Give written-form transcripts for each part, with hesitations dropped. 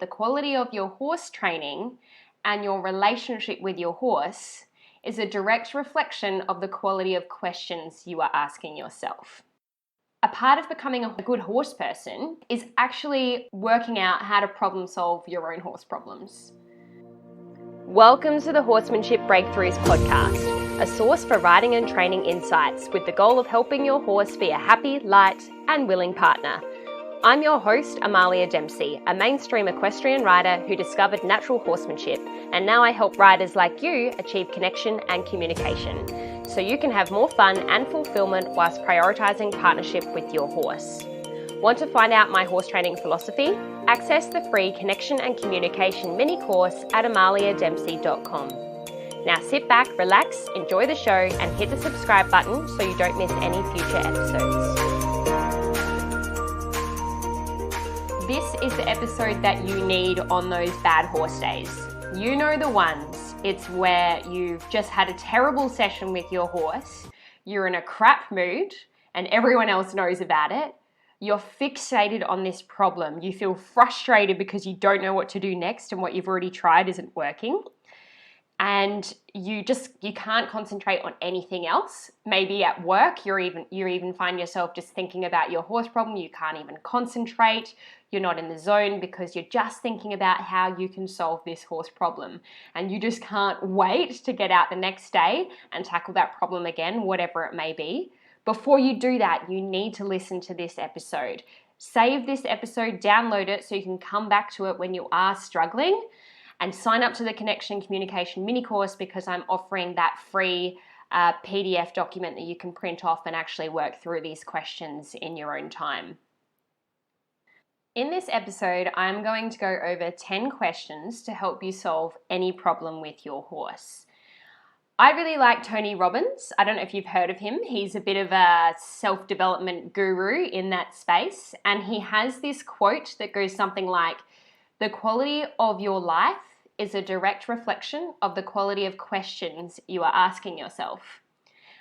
the quality of your horse training and your relationship with your horse is a direct reflection of the quality of questions you are asking yourself. A part of becoming a good horse person is actually working out how to problem solve your own horse problems. Welcome to the Horsemanship Breakthroughs podcast, a source for riding and training insights with the goal of helping your horse be a happy, light, and willing partner. I'm your host, Amalia Dempsey, a mainstream equestrian rider who discovered natural horsemanship, and now I help riders like you achieve connection and communication, so you can have more fun and fulfillment whilst prioritising partnership with your horse. Want to find out my horse training philosophy? Access the free Connection and Communication mini course at amaliadempsey.com. Now sit back, relax, enjoy the show, and hit the subscribe button so you don't miss any future episodes. This is the episode that you need on those bad horse days. You know the ones. It's where you've just had a terrible session with your horse, you're in a crap mood, and everyone else knows about it. You're fixated on this problem. You feel frustrated because you don't know what to do next and what you've already tried isn't working. And you can't concentrate on anything else. Maybe at work, you even find yourself just thinking about your horse problem. You can't even concentrate. You're not in the zone because you're just thinking about how you can solve this horse problem. And you just can't wait to get out the next day and tackle that problem again, whatever it may be. Before you do that, you need to listen to this episode. Save this episode, download it so you can come back to it when you are struggling. And sign up to the Connection Communication mini course because I'm offering that free PDF document that you can print off and actually work through these questions in your own time. In this episode, I'm going to go over 10 questions to help you solve any problem with your horse. I really like Tony Robbins. I don't know if you've heard of him. He's a bit of a self-development guru in that space. And he has this quote that goes something like, "The quality of your life is a direct reflection of the quality of questions you are asking yourself."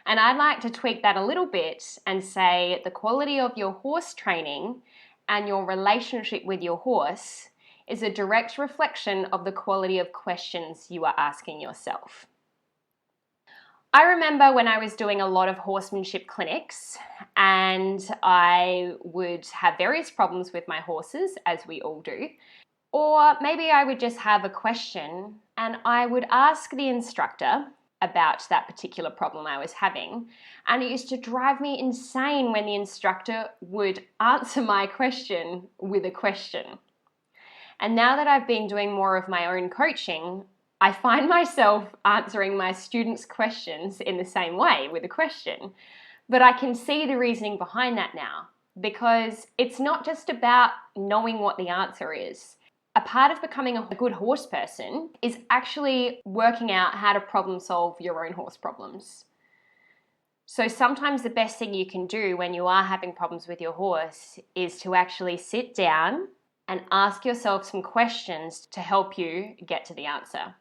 And I'd like to tweak that a little bit and say the quality of your horse training and your relationship with your horse is a direct reflection of the quality of questions you are asking yourself. I remember when I was doing a lot of horsemanship clinics and I would have various problems with my horses, as we all do. Or maybe I would just have a question and I would ask the instructor about that particular problem I was having. And it used to drive me insane when the instructor would answer my question with a question. And now that I've been doing more of my own coaching, I find myself answering my students' questions in the same way with a question. But I can see the reasoning behind that now, because it's not just about knowing what the answer is. A part of becoming a good horse person is actually working out how to problem solve your own horse problems. So sometimes the best thing you can do when you are having problems with your horse is to actually sit down and ask yourself some questions to help you get to the answer.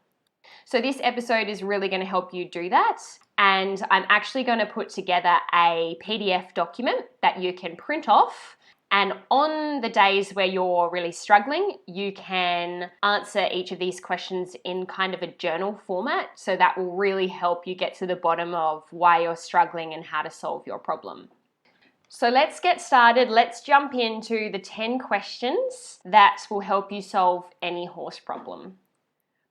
So this episode is really going to help you do that. And I'm actually going to put together a PDF document that you can print off. And on the days where you're really struggling, you can answer each of these questions in kind of a journal format. So that will really help you get to the bottom of why you're struggling and how to solve your problem. So let's get started. Let's jump into the 10 questions that will help you solve any horse problem.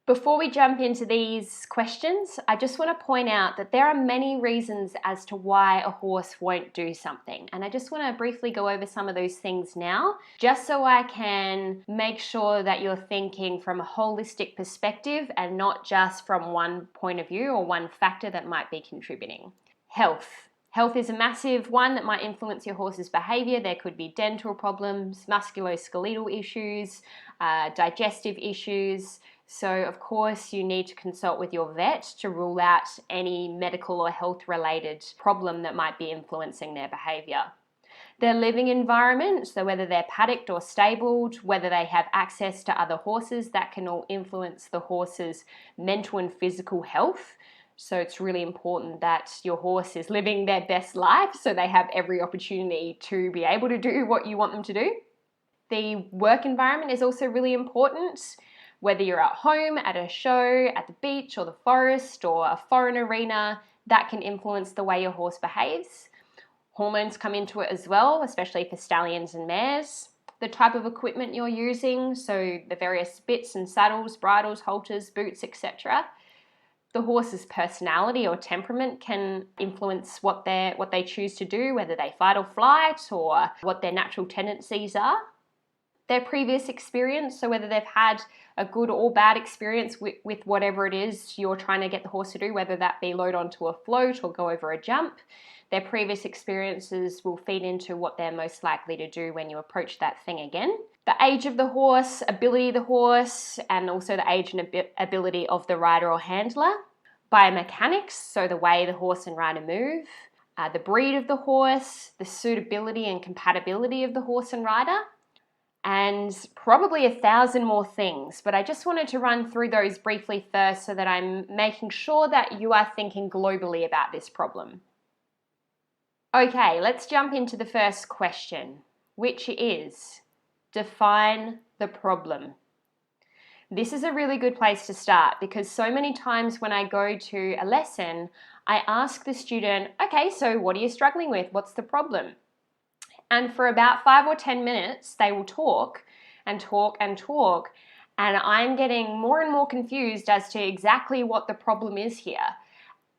Before we jump into these questions, I just want to point out that there are many reasons as to why a horse won't do something. And I just want to briefly go over some of those things now, just so I can make sure that you're thinking from a holistic perspective and not just from one point of view or one factor that might be contributing. Health. Health is a massive one that might influence your horse's behavior. There could be dental problems, musculoskeletal issues, digestive issues. So of course you need to consult with your vet to rule out any medical or health related problem that might be influencing their behavior. Their living environment, so whether they're paddocked or stabled, whether they have access to other horses, that can all influence the horse's mental and physical health. So it's really important that your horse is living their best life so they have every opportunity to be able to do what you want them to do. The work environment is also really important. Whether you're at home, at a show, at the beach or the forest or a foreign arena, that can influence the way your horse behaves. Hormones come into it as well, especially for stallions and mares. The type of equipment you're using, so the various bits and saddles, bridles, halters, boots, etc. The horse's personality or temperament can influence what they choose to do, whether they fight or flight, or what their natural tendencies are. Their previous experience, so whether they've had a good or bad experience with whatever it is you're trying to get the horse to do, whether that be load onto a float or go over a jump. Their previous experiences will feed into what they're most likely to do when you approach that thing again. The age of the horse, ability of the horse, and also the age and ability of the rider or handler. Biomechanics, so the way the horse and rider move. The breed of the horse, the suitability and compatibility of the horse and rider, and probably 1,000 more things. But I just wanted to run through those briefly first so that I'm making sure that you are thinking globally about this problem. Okay, let's jump into the first question, which is, define the problem. This is a really good place to start because so many times when I go to a lesson, I ask the student, okay, so what are you struggling with? What's the problem? And for about 5 or 10 minutes, they will talk and talk and talk. And I'm getting more and more confused as to exactly what the problem is here.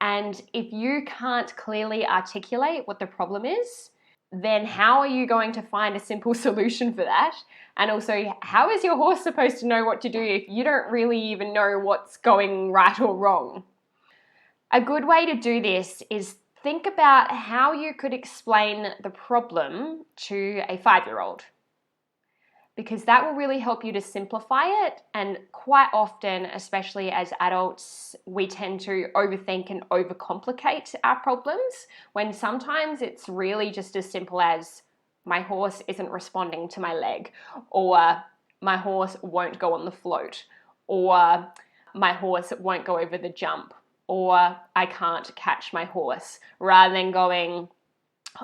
And if you can't clearly articulate what the problem is, then how are you going to find a simple solution for that? And also, how is your horse supposed to know what to do if you don't really even know what's going right or wrong? A good way to do this is think about how you could explain the problem to a 5-year-old, because that will really help you to simplify it. And quite often, especially as adults, we tend to overthink and overcomplicate our problems when sometimes it's really just as simple as my horse isn't responding to my leg, or my horse won't go on the float, or my horse won't go over the jump, or I can't catch my horse, rather than going,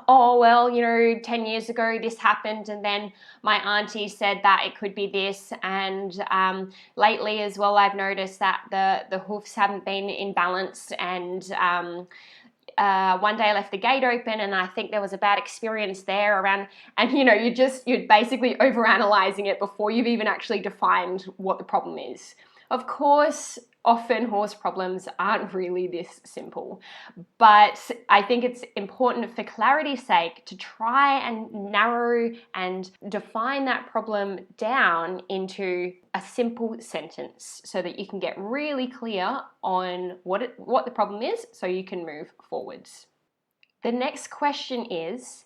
oh, well, 10 years ago this happened and then my auntie said that it could be this, and lately as well I've noticed that the hoofs haven't been in balance, and one day I left the gate open and I think there was a bad experience there around, and you're basically overanalyzing it before you've even actually defined what the problem is. Of course, often horse problems aren't really this simple, but I think it's important for clarity's sake to try and narrow and define that problem down into a simple sentence so that you can get really clear on what the problem is so you can move forwards. The next question is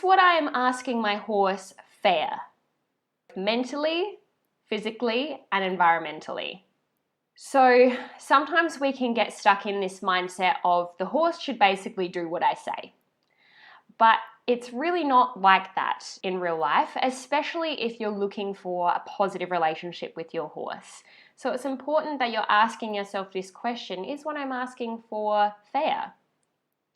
what I am asking my horse fair? Mentally, physically, and environmentally. So sometimes we can get stuck in this mindset of the horse should basically do what I say. But it's really not like that in real life, especially if you're looking for a positive relationship with your horse. So it's important that you're asking yourself this question, is what I'm asking for fair?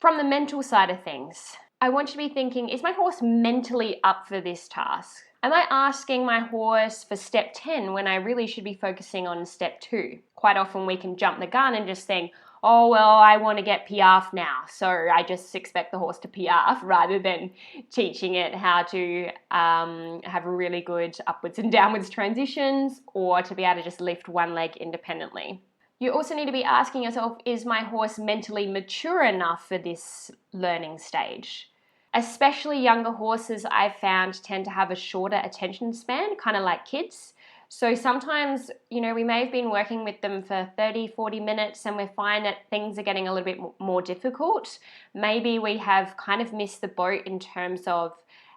From the mental side of things, I want you to be thinking, is my horse mentally up for this task? Am I asking my horse for step 10 when I really should be focusing on step 2? Quite often we can jump the gun and just think, oh, well, I want to get piaffe now, so I just expect the horse to piaffe, rather than teaching it how to have really good upwards and downwards transitions, or to be able to just lift one leg independently. You also need to be asking yourself, is my horse mentally mature enough for this learning stage? Especially younger horses, I've found, tend to have a shorter attention span, kind of like kids. So sometimes, we may have been working with them for 30, 40 minutes and we find that things are getting a little bit more difficult. Maybe we have kind of missed the boat in terms of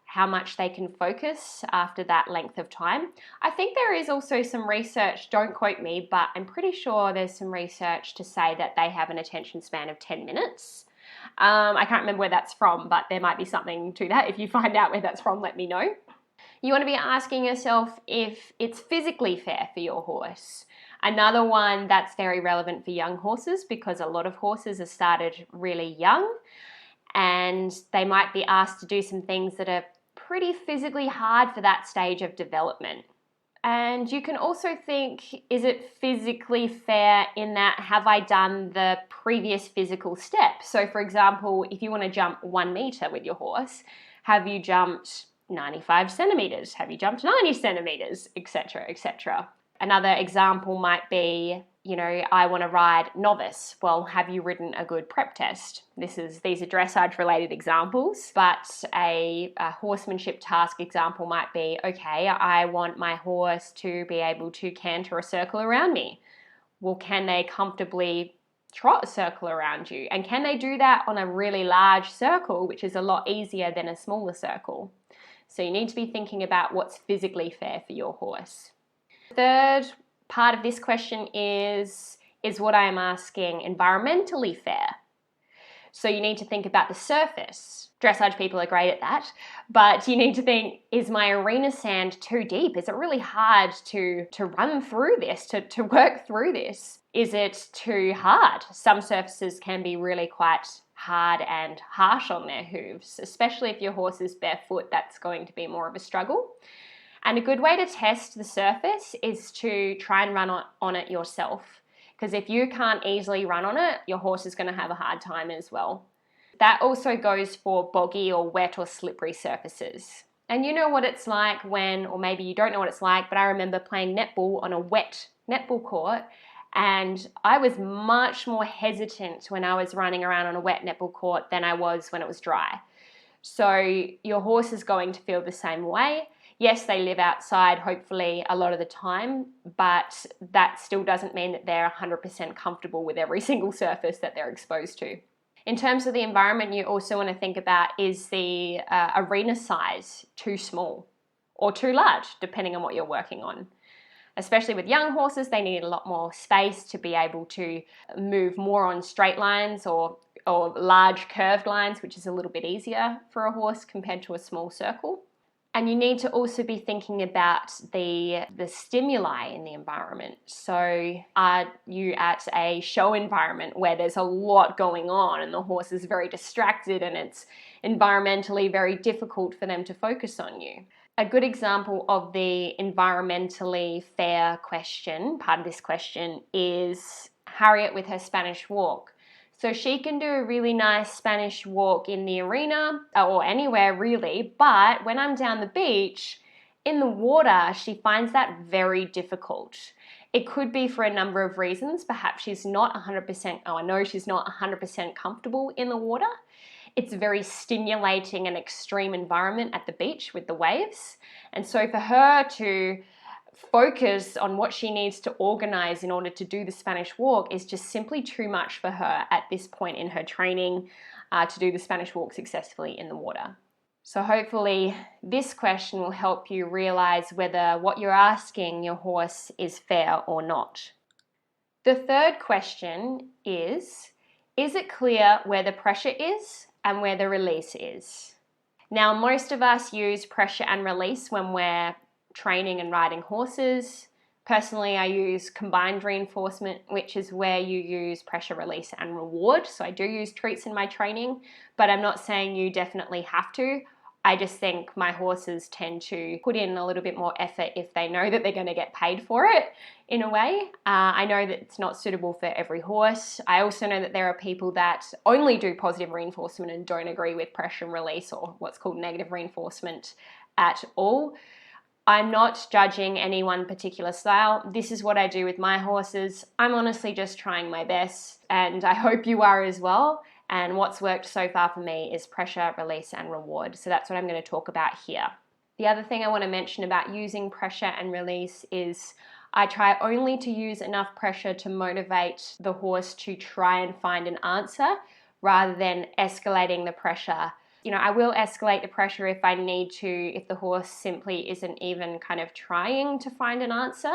how much they can focus after that length of time. I think there is also some research, don't quote me, but I'm pretty sure there's some research to say that they have an attention span of 10 minutes. I can't remember where that's from, but there might be something to that. If you find out where that's from, let me know. You want to be asking yourself if it's physically fair for your horse. Another one that's very relevant for young horses, because a lot of horses are started really young and they might be asked to do some things that are pretty physically hard for that stage of development. And you can also think, is it physically fair in that have I done the previous physical step? So for example, if you want to jump 1 meter with your horse, have you jumped 95 centimeters? Have you jumped 90 centimeters, etc., etc.? Another example might be, I want to ride novice. Well, have you ridden a good prep test? These are dressage related examples, but a horsemanship task example might be, okay, I want my horse to be able to canter a circle around me. Well, can they comfortably trot a circle around you? And can they do that on a really large circle, which is a lot easier than a smaller circle? So you need to be thinking about what's physically fair for your horse. Third part of this question is what I am asking environmentally fair? So you need to think about the surface. Dressage people are great at that, but you need to think, is my arena sand too deep? Is it really hard to run through this, to work through this? Is it too hard? Some surfaces can be really quite hard and harsh on their hooves, especially if your horse is barefoot, that's going to be more of a struggle. And a good way to test the surface is to try and run on it yourself. Because if you can't easily run on it, your horse is going to have a hard time as well. That also goes for boggy or wet or slippery surfaces. And you know what it's like or maybe you don't know what it's like, but I remember playing netball on a wet netball court, and I was much more hesitant when I was running around on a wet netball court than I was when it was dry. So your horse is going to feel the same way. Yes, they live outside hopefully a lot of the time, but that still doesn't mean that they're 100% comfortable with every single surface that they're exposed to. In terms of the environment, you also want to think about, is the arena size too small or too large, depending on what you're working on. Especially with young horses, they need a lot more space to be able to move more on straight lines or large curved lines, which is a little bit easier for a horse compared to a small circle. And you need to also be thinking about the stimuli in the environment. So are you at a show environment where there's a lot going on and the horse is very distracted and it's environmentally very difficult for them to focus on you? A good example of the environmentally fair question, part of this question, is Harriet with her Spanish walk. So she can do a really nice Spanish walk in the arena or anywhere really, but when I'm down the beach, in the water, she finds that very difficult. It could be for a number of reasons. Perhaps she's not 100%, I know she's not 100% comfortable in the water. It's a very stimulating and extreme environment at the beach with the waves. And so for her to focus on what she needs to organize in order to do the Spanish walk is just simply too much for her at this point in her training to do the Spanish walk successfully in the water. So hopefully this question will help you realize whether what you're asking your horse is fair or not. The third question is it clear where the pressure is and where the release is? Now, most of us use pressure and release when we're training and riding horses. Personally, I use combined reinforcement, which is where you use pressure, release, and reward. So I do use treats in my training, but I'm not saying you definitely have to. I just think my horses tend to put in a little bit more effort if they know that they're going to get paid for it in a way. I know that it's not suitable for every horse. I also know that there are people that only do positive reinforcement and don't agree with pressure and release or what's called negative reinforcement at all. I'm not judging any one particular style. This is what I do with my horses. I'm honestly just trying my best, and I hope you are as well. And what's worked so far for me is pressure, release, and reward. So that's what I'm going to talk about here. The other thing I want to mention about using pressure and release is I try only to use enough pressure to motivate the horse to try and find an answer rather than escalating the pressure. I will escalate the pressure if I need to, if the horse simply isn't even kind of trying to find an answer,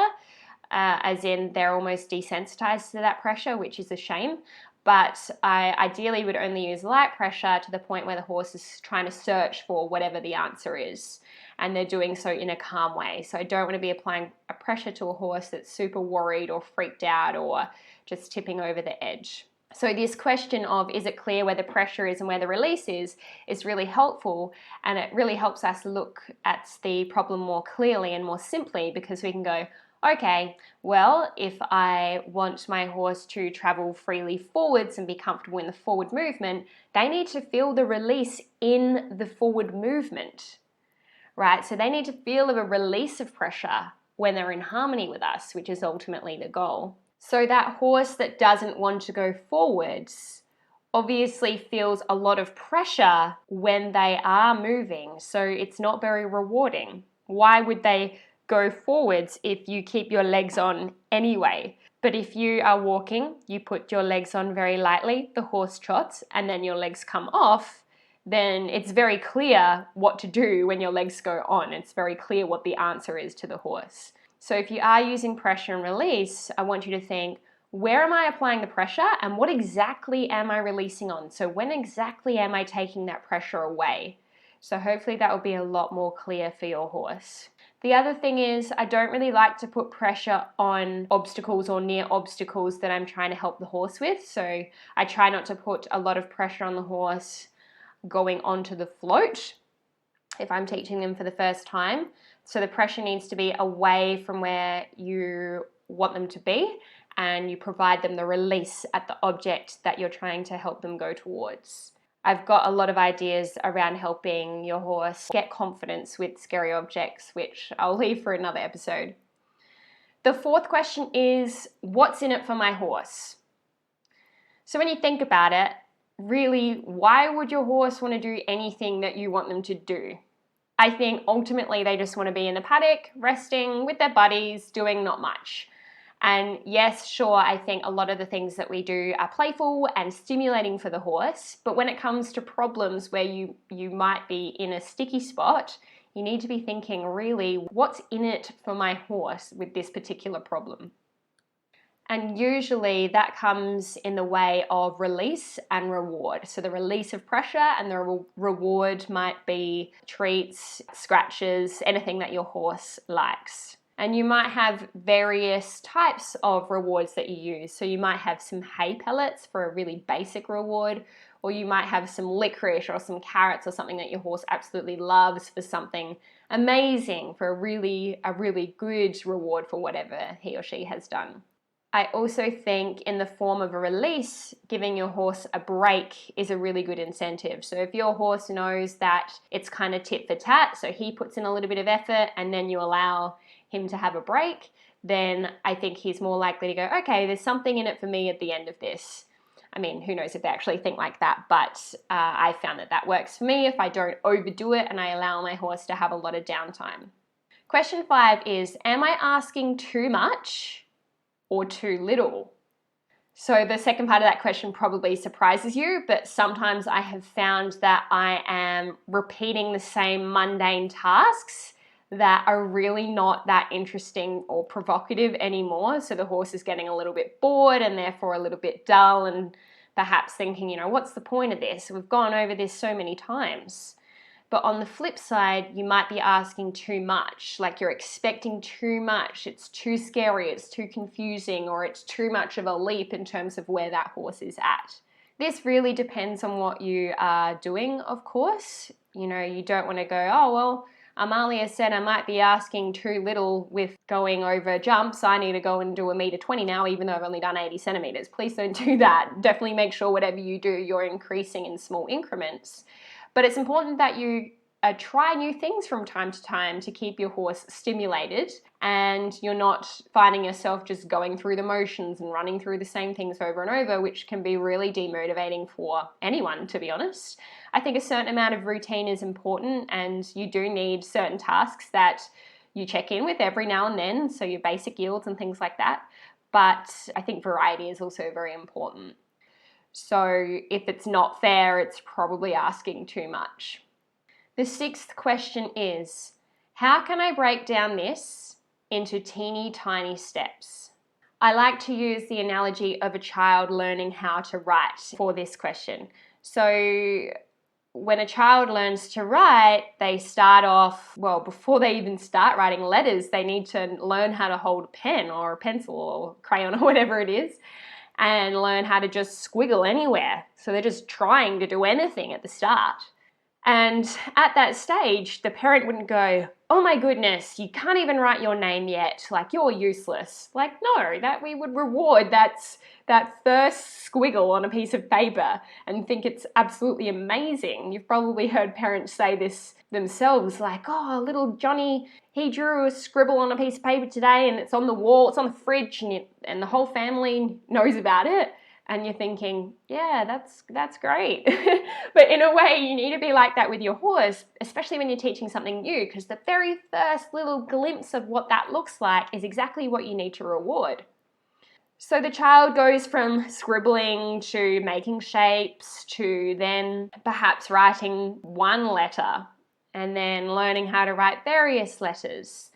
as in they're almost desensitized to that pressure, which is a shame. But I ideally would only use light pressure to the point where the horse is trying to search for whatever the answer is, and they're doing so in a calm way. So I don't want to be applying a pressure to a horse that's super worried or freaked out or just tipping over the edge. So this question of is it clear where the pressure is and where the release is really helpful, and it really helps us look at the problem more clearly and more simply, because we can go, okay, well, if I want my horse to travel freely forwards and be comfortable in the forward movement, they need to feel the release in the forward movement, right? So they need to feel a release of pressure when they're in harmony with us, which is ultimately the goal. So that horse that doesn't want to go forwards obviously feels a lot of pressure when they are moving, so it's not very rewarding. Why would they go forwards if you keep your legs on anyway? But if you are walking, you put your legs on very lightly, the horse trots, and then your legs come off, then it's very clear what to do when your legs go on. It's very clear what the answer is to the horse. So if you are using pressure and release, I want you to think, where am I applying the pressure and what exactly am I releasing on? So when exactly am I taking that pressure away? So hopefully that will be a lot more clear for your horse. The other thing is, I don't really like to put pressure on obstacles or near obstacles that I'm trying to help the horse with. So I try not to put a lot of pressure on the horse going onto the float if I'm teaching them for the first time. So the pressure needs to be away from where you want them to be, and you provide them the release at the object that you're trying to help them go towards. I've got a lot of ideas around helping your horse get confidence with scary objects, which I'll leave for another episode. The fourth question is, what's in it for my horse? So when you think about it, really, why would your horse want to do anything that you want them to do? I think ultimately they just want to be in the paddock, resting with their buddies, doing not much. And yes, sure, I think a lot of the things that we do are playful and stimulating for the horse, but when it comes to problems where you might be in a sticky spot, you need to be thinking, really, what's in it for my horse with this particular problem? And usually that comes in the way of release and reward. So the release of pressure and the reward might be treats, scratches, anything that your horse likes. And you might have various types of rewards that you use. So you might have some hay pellets for a really basic reward, or you might have some licorice or some carrots or something that your horse absolutely loves for something amazing, for a really good reward for whatever he or she has done. I also think in the form of a release, giving your horse a break is a really good incentive. So if your horse knows that it's kind of tit for tat, so he puts in a little bit of effort and then you allow him to have a break, then I think he's more likely to go, okay, there's something in it for me at the end of this. I mean, who knows if they actually think like that, but I found that works for me if I don't overdo it and I allow my horse to have a lot of downtime. Question 5 is, am I asking too much or too little? So the second part of that question probably surprises you, but sometimes I have found that I am repeating the same mundane tasks that are really not that interesting or provocative anymore. So the horse is getting a little bit bored and therefore a little bit dull and perhaps thinking, what's the point of this? We've gone over this so many times. But on the flip side, you might be asking too much, like you're expecting too much. It's too scary, it's too confusing, or it's too much of a leap in terms of where that horse is at. This really depends on what you are doing, of course. You don't want to go, oh, well, Amalia said I might be asking too little with going over jumps. I need to go and do 1.20 meters now, even though I've only done 80 centimeters. Please don't do that. Definitely make sure whatever you do, you're increasing in small increments. But it's important that you try new things from time to time to keep your horse stimulated and you're not finding yourself just going through the motions and running through the same things over and over, which can be really demotivating for anyone, to be honest. I think a certain amount of routine is important, and you do need certain tasks that you check in with every now and then, so your basic yields and things like that. But I think variety is also very important. So if it's not fair, it's probably asking too much. The 6th question is, how can I break down this into teeny tiny steps? I like to use the analogy of a child learning how to write for this question. So when a child learns to write, they start off, well, before they even start writing letters, they need to learn how to hold a pen or a pencil or crayon or whatever it is. and learn how to just squiggle anywhere. So they're just trying to do anything at the start. And at that stage, the parent wouldn't go, oh my goodness, you can't even write your name yet, like you're useless. Like, no, that we would reward that first squiggle on a piece of paper and think it's absolutely amazing. You've probably heard parents say this themselves, like, oh, little Johnny, he drew a scribble on a piece of paper today and it's on the wall, it's on the fridge, and the whole family knows about it. And you're thinking, yeah, that's great. But in a way, you need to be like that with your horse, especially when you're teaching something new, because the very first little glimpse of what that looks like is exactly what you need to reward. So the child goes from scribbling to making shapes to then perhaps writing one letter and then learning how to write various letters.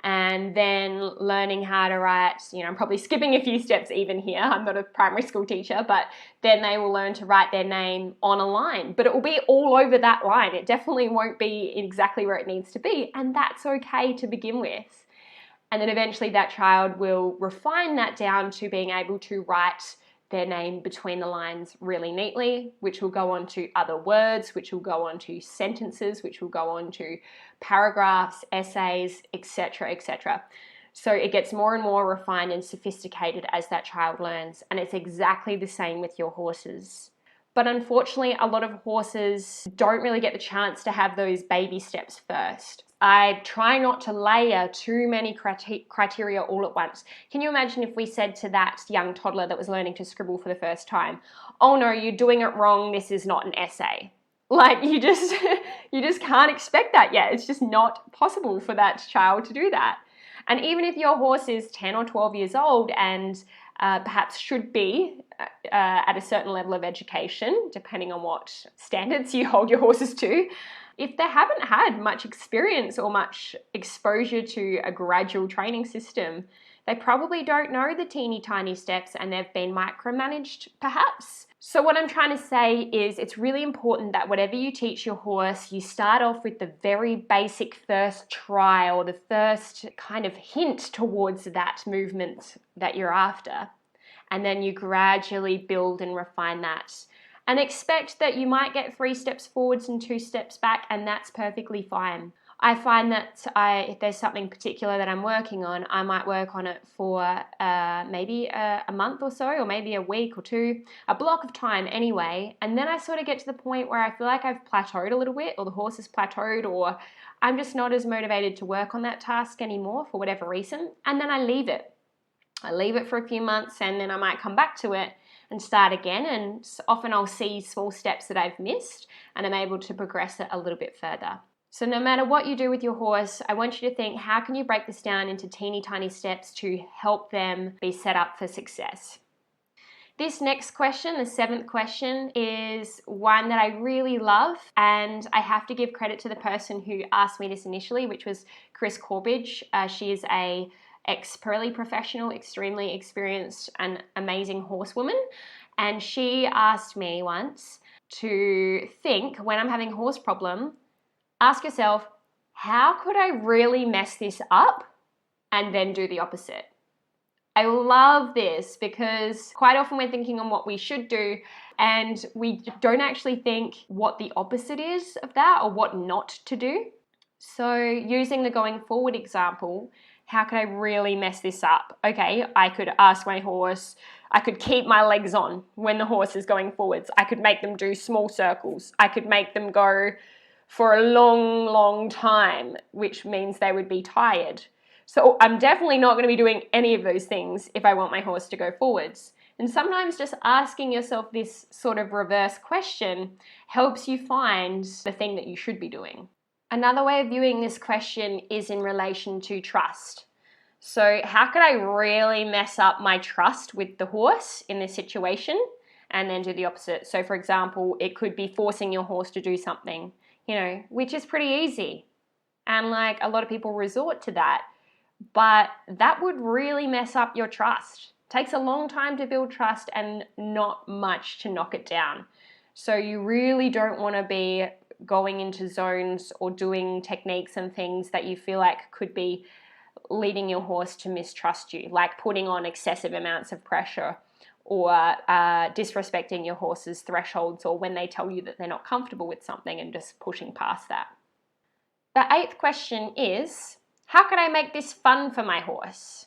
And then learning how to write, I'm probably skipping a few steps even here. I'm not a primary school teacher, but then they will learn to write their name on a line. But it will be all over that line. It definitely won't be exactly where it needs to be. And that's okay to begin with. And then eventually that child will refine that down to being able to write their name between the lines really neatly, which will go on to other words, which will go on to sentences, which will go on to paragraphs, essays, etc., etc. So it gets more and more refined and sophisticated as that child learns, and it's exactly the same with your horses. But unfortunately, a lot of horses don't really get the chance to have those baby steps first. I try not to layer too many criteria all at once. Can you imagine if we said to that young toddler that was learning to scribble for the first time, oh no, you're doing it wrong, this is not an essay. Like you just can't expect that yet. It's just not possible for that child to do that. And even if your horse is 10 or 12 years old and perhaps should be at a certain level of education, depending on what standards you hold your horses to, if they haven't had much experience or much exposure to a gradual training system, they probably don't know the teeny tiny steps and they've been micromanaged perhaps. So what I'm trying to say is it's really important that whatever you teach your horse, you start off with the very basic first try or the first kind of hint towards that movement that you're after. And then you gradually build and refine that. And expect that you might get 3 steps forwards and 2 steps back, and that's perfectly fine. I find that if there's something particular that I'm working on, I might work on it for maybe a month or so, or maybe a week or 2, a block of time anyway, and then I sort of get to the point where I feel like I've plateaued a little bit, or the horse has plateaued, or I'm just not as motivated to work on that task anymore for whatever reason, and then I leave it. I leave it for a few months and then I might come back to it and start again, and often I'll see small steps that I've missed and I'm able to progress it a little bit further. So no matter what you do with your horse, I want you to think, how can you break this down into teeny tiny steps to help them be set up for success? This next question, the 7th question, is one that I really love, and I have to give credit to the person who asked me this initially, which was Chris Corbridge. She is a ex-Pearly professional, extremely experienced and amazing horsewoman, and she asked me once to think, when I'm having a horse problem, ask yourself, how could I really mess this up? And then do the opposite. I love this because quite often we're thinking on what we should do and we don't actually think what the opposite is of that or what not to do. So using the going forward example, how could I really mess this up? Okay, I could ask my horse, I could keep my legs on when the horse is going forwards. I could make them do small circles. I could make them go for a long, long time, which means they would be tired. So I'm definitely not going to be doing any of those things if I want my horse to go forwards. And sometimes just asking yourself this sort of reverse question helps you find the thing that you should be doing. Another way of viewing this question is in relation to trust. So how could I really mess up my trust with the horse in this situation and then do the opposite? So for example, it could be forcing your horse to do something, which is pretty easy. And like a lot of people resort to that, but that would really mess up your trust. It takes a long time to build trust and not much to knock it down. So you really don't want to be going into zones or doing techniques and things that you feel like could be leading your horse to mistrust you, like putting on excessive amounts of pressure or disrespecting your horse's thresholds, or when they tell you that they're not comfortable with something and just pushing past that. The eighth question is, how can I make this fun for my horse?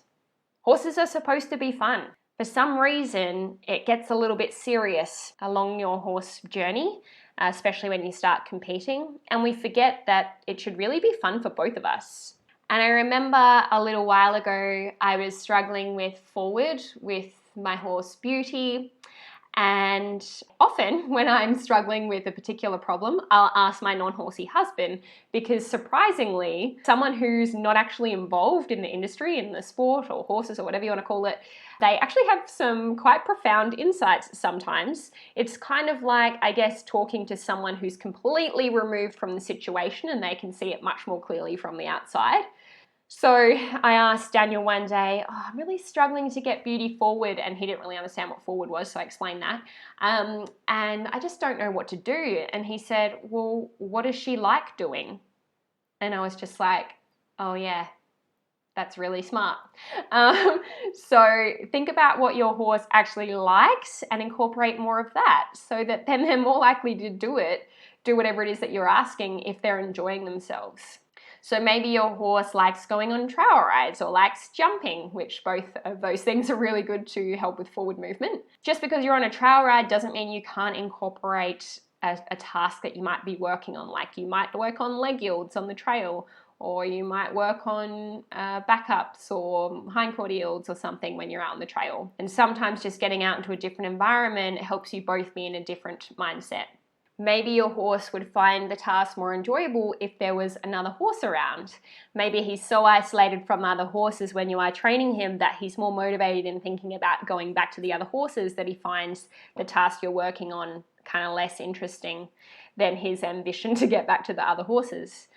Horses are supposed to be fun. For some reason, it gets a little bit serious along your horse journey, especially when you start competing, and we forget that it should really be fun for both of us. And I remember a little while ago, I was struggling with forward with my horse Beauty. And often when I'm struggling with a particular problem, I'll ask my non-horsey husband, because surprisingly, someone who's not actually involved in the industry, in the sport or horses or whatever you want to call it, they actually have some quite profound insights sometimes. It's kind of like, I guess, talking to someone who's completely removed from the situation and they can see it much more clearly from the outside. So I asked Daniel one day, I'm really struggling to get Beauty forward, and he didn't really understand what forward was, so I explained that. And I just don't know what to do. And he said, well, what does she like doing? And I was just like, oh yeah, that's really smart. So think about what your horse actually likes and incorporate more of that, so that then they're more likely to do whatever it is that you're asking if they're enjoying themselves. So maybe your horse likes going on trail rides or likes jumping, which both of those things are really good to help with forward movement. Just because you're on a trail ride doesn't mean you can't incorporate a task that you might be working on. Like you might work on leg yields on the trail, or you might work on backups or hindquarter yields or something when you're out on the trail. And sometimes just getting out into a different environment helps you both be in a different mindset. Maybe your horse would find the task more enjoyable if there was another horse around. Maybe he's so isolated from other horses when you are training him that he's more motivated in thinking about going back to the other horses, that he finds the task you're working on kind of less interesting than his ambition to get back to the other horses.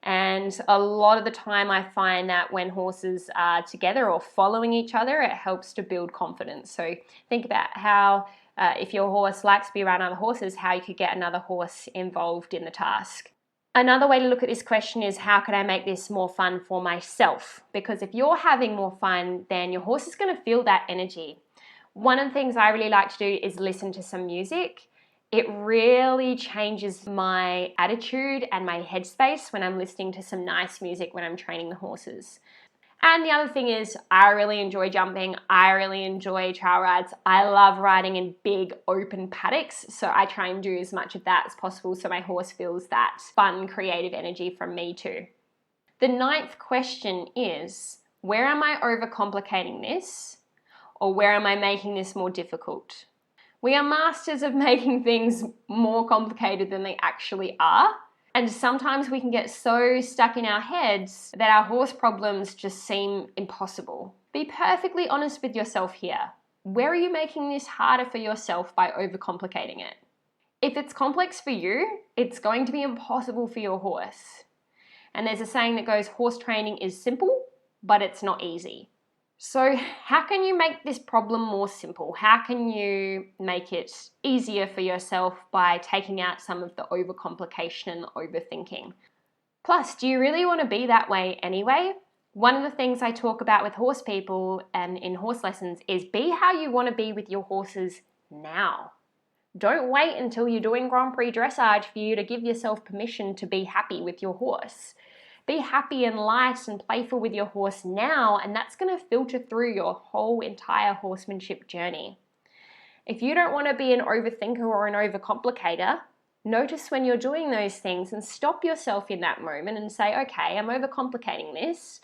And a lot of the time I find that when horses are together or following each other, it helps to build confidence. So think about how if your horse likes to be around other horses, how you could get another horse involved in the task. Another way to look at this question is, how can I make this more fun for myself? Because if you're having more fun, then your horse is going to feel that energy. One of the things I really like to do is listen to some music. It really changes my attitude and my headspace when I'm listening to some nice music when I'm training the horses. And the other thing is, I really enjoy jumping. I really enjoy trail rides. I love riding in big open paddocks. So I try and do as much of that as possible so my horse feels that fun, creative energy from me too. The ninth question is, where am I overcomplicating this? Or where am I making this more difficult? We are masters of making things more complicated than they actually are. And sometimes we can get so stuck in our heads that our horse problems just seem impossible. Be perfectly honest with yourself here. Where are you making this harder for yourself by overcomplicating it? If it's complex for you, it's going to be impossible for your horse. And there's a saying that goes, horse training is simple, but it's not easy. So how can you make this problem more simple? How can you make it easier for yourself by taking out some of the overcomplication and the overthinking? Plus, do you really want to be that way anyway? One of the things I talk about with horse people and in horse lessons is be how you want to be with your horses now. Don't wait until you're doing Grand Prix dressage for you to give yourself permission to be happy with your horse. Be happy and light and playful with your horse now, and that's going to filter through your whole entire horsemanship journey. If you don't want to be an overthinker or an overcomplicator, notice when you're doing those things and stop yourself in that moment and say, okay, I'm overcomplicating this.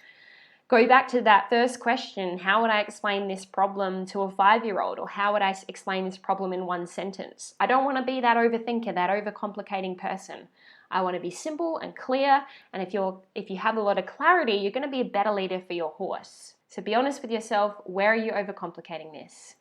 Go back to that first question, how would I explain this problem to a 5-year-old? Or how would I explain this problem in one sentence? I don't want to be that overthinker, that overcomplicating person. I want to be simple and clear, and if you have a lot of clarity, you're going to be a better leader for your horse. So be honest with yourself, where are you overcomplicating this?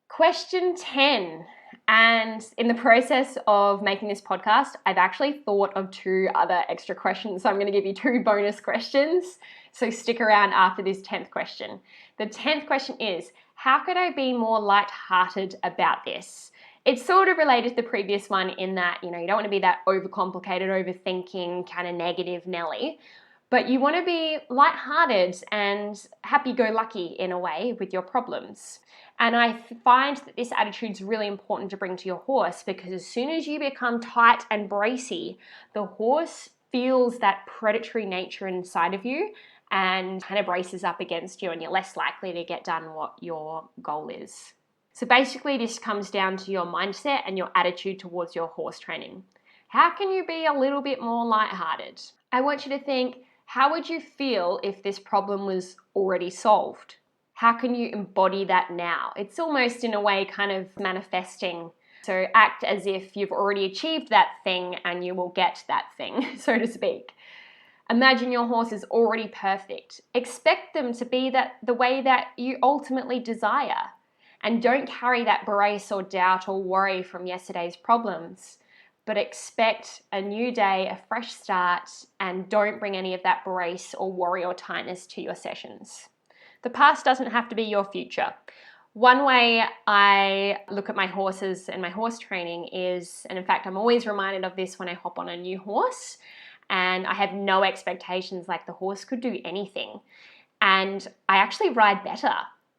Question 10, and in the process of making this podcast, I've actually thought of 2 other extra questions, so I'm going to give you 2 bonus questions, so stick around after this 10th question. The 10th question is, how could I be more lighthearted about this? It's sort of related to the previous one in that, you don't want to be that overcomplicated, overthinking, kind of negative Nelly. But you want to be lighthearted and happy-go-lucky in a way with your problems. And I find that this attitude is really important to bring to your horse, because as soon as you become tight and bracy, the horse feels that predatory nature inside of you and kind of braces up against you, and you're less likely to get done what your goal is. So basically this comes down to your mindset and your attitude towards your horse training. How can you be a little bit more lighthearted? I want you to think, how would you feel if this problem was already solved? How can you embody that now? It's almost in a way kind of manifesting. So act as if you've already achieved that thing and you will get that thing, so to speak. Imagine your horse is already perfect. Expect them to be the way that you ultimately desire. And don't carry that brace or doubt or worry from yesterday's problems, but expect a new day, a fresh start, and don't bring any of that brace or worry or tightness to your sessions. The past doesn't have to be your future. One way I look at my horses and my horse training is, and in fact I'm always reminded of this when I hop on a new horse and I have no expectations, like the horse could do anything. And I actually ride better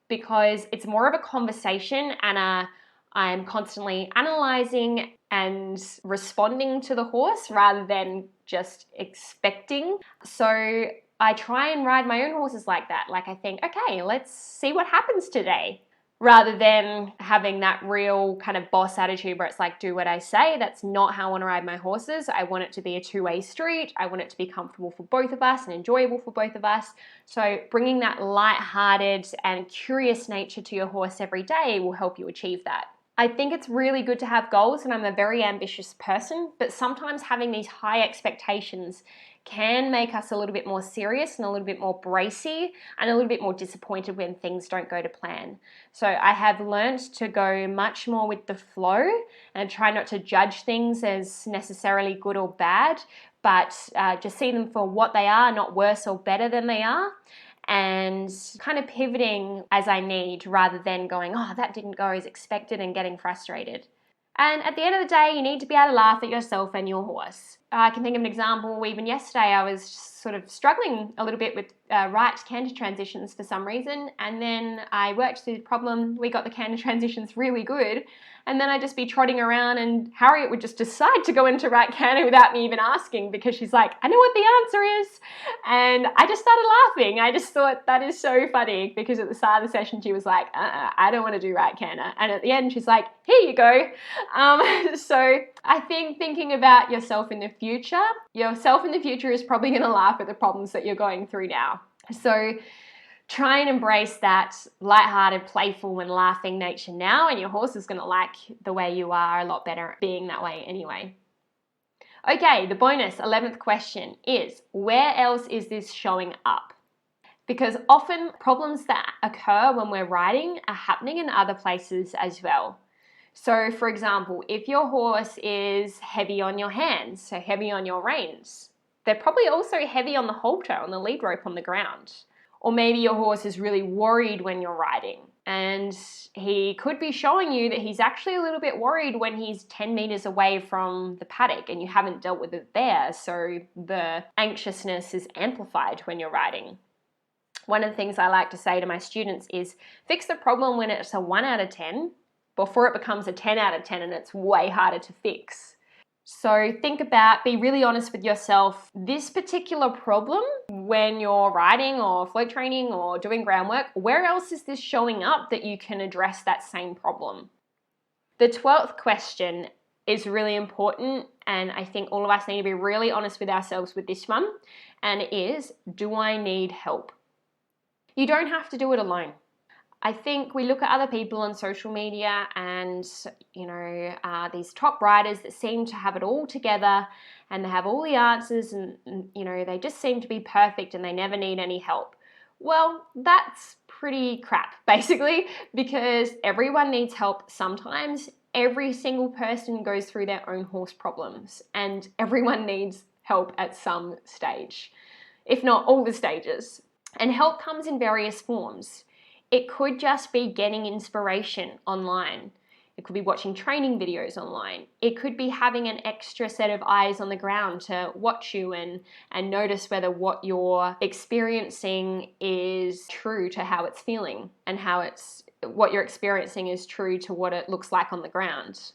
because it's more of a conversation and I'm constantly analyzing and responding to the horse rather than just expecting. So I try and ride my own horses like that. Like I think, okay, let's see what happens today. Rather than having that real kind of boss attitude where it's like, do what I say. That's not how I want to ride my horses. I want it to be a two-way street. I want it to be comfortable for both of us and enjoyable for both of us. So bringing that light-hearted and curious nature to your horse every day will help you achieve that. I think it's really good to have goals, and I'm a very ambitious person, but sometimes having these high expectations can make us a little bit more serious and a little bit more bracy and a little bit more disappointed when things don't go to plan. So I have learned to go much more with the flow and try not to judge things as necessarily good or bad, but just see them for what they are, not worse or better than they are, and kind of pivoting as I need rather than going, oh, that didn't go as expected, and getting frustrated. And at the end of the day, you need to be able to laugh at yourself and your horse. I can think of an example. Even yesterday, I was sort of struggling a little bit with right canter transitions for some reason. And then I worked through the problem. We got the canter transitions really good. And then I'd just be trotting around and Harriet would just decide to go into right canter without me even asking, because she's like, I know what the answer is. And I just started laughing. I just thought that is so funny, because at the start of the session, she was like, I don't want to do right canter. And at the end, she's like, here you go. So I think thinking about yourself in the future is probably going to laugh at the problems that you're going through now. So try and embrace that lighthearted, playful and laughing nature now, and your horse is going to like the way you are a lot better being that way anyway. Okay, the bonus 11th question is, where else is this showing up? Because often problems that occur when we're riding are happening in other places as well. So for example, if your horse is heavy on your hands, so heavy on your reins, they're probably also heavy on the halter, on the lead rope on the ground. Or maybe your horse is really worried when you're riding, and he could be showing you that he's actually a little bit worried when he's 10 meters away from the paddock and you haven't dealt with it there, so the anxiousness is amplified when you're riding. One of the things I like to say to my students is, fix the problem when it's a 1 out of 10 before it becomes a 10 out of 10 and it's way harder to fix. So be really honest with yourself. This particular problem, when you're riding or float training or doing groundwork, where else is this showing up that you can address that same problem? The 12th question is really important, and I think all of us need to be really honest with ourselves with this one, and it is, do I need help? You don't have to do it alone. I think we look at other people on social media and, these top riders that seem to have it all together and they have all the answers and, they just seem to be perfect and they never need any help. Well, that's pretty crap, basically, because everyone needs help sometimes. Every single person goes through their own horse problems and everyone needs help at some stage, if not all the stages. And help comes in various forms. It could just be getting inspiration online. It could be watching training videos online. It could be having an extra set of eyes on the ground to watch you and notice whether what you're experiencing is true to how it's feeling and what you're experiencing is true to what it looks like on the ground.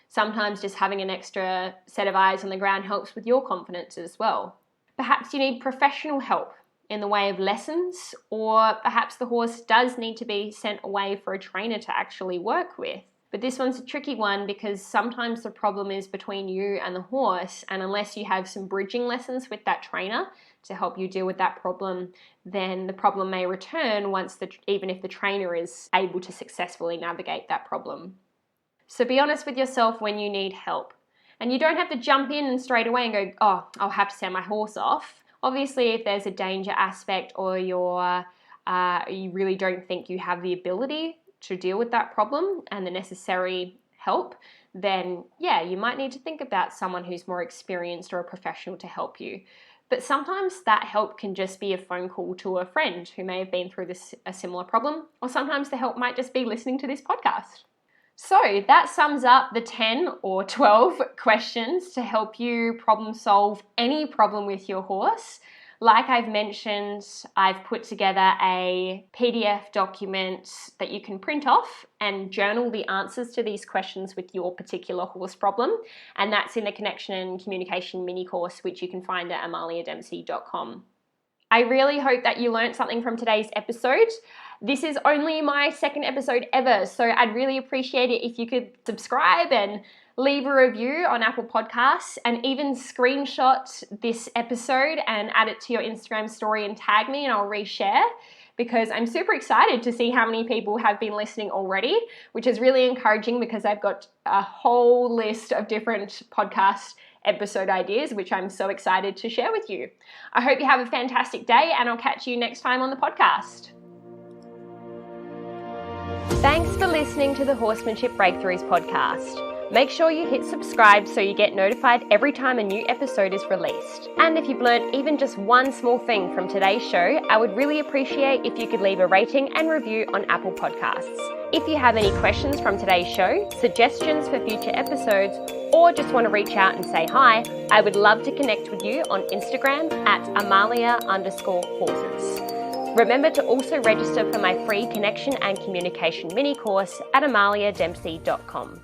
Sometimes just having an extra set of eyes on the ground helps with your confidence as well. Perhaps you need professional help in the way of lessons, or perhaps the horse does need to be sent away for a trainer to actually work with. But this one's a tricky one because sometimes the problem is between you and the horse, and unless you have some bridging lessons with that trainer to help you deal with that problem, then the problem may return even if the trainer is able to successfully navigate that problem. So be honest with yourself when you need help. And you don't have to jump in and straight away and go, oh, I'll have to send my horse off. Obviously, if there's a danger aspect or you really don't think you have the ability to deal with that problem and the necessary help, then yeah, you might need to think about someone who's more experienced or a professional to help you. But sometimes that help can just be a phone call to a friend who may have been through a similar problem, or sometimes the help might just be listening to this podcast. So that sums up the 10 or 12 questions to help you problem solve any problem with your horse. Like I've mentioned, I've put together a PDF document that you can print off and journal the answers to these questions with your particular horse problem. And that's in the Connection and Communication mini course, which you can find at amaliadempsey.com. I really hope that you learned something from today's episode. This is only my second episode ever, so I'd really appreciate it if you could subscribe and leave a review on Apple Podcasts, and even screenshot this episode and add it to your Instagram story and tag me and I'll reshare, because I'm super excited to see how many people have been listening already, which is really encouraging because I've got a whole list of different podcast episode ideas, which I'm so excited to share with you. I hope you have a fantastic day and I'll catch you next time on the podcast. Thanks for listening to the Horsemanship Breakthroughs podcast. Make sure you hit subscribe so you get notified every time a new episode is released. And if you've learned even just one small thing from today's show, I would really appreciate if you could leave a rating and review on Apple Podcasts. If you have any questions from today's show, suggestions for future episodes, or just want to reach out and say hi, I would love to connect with you on Instagram at Amalia_horses. Remember to also register for my free Connection and Communication mini course at amaliadempsey.com.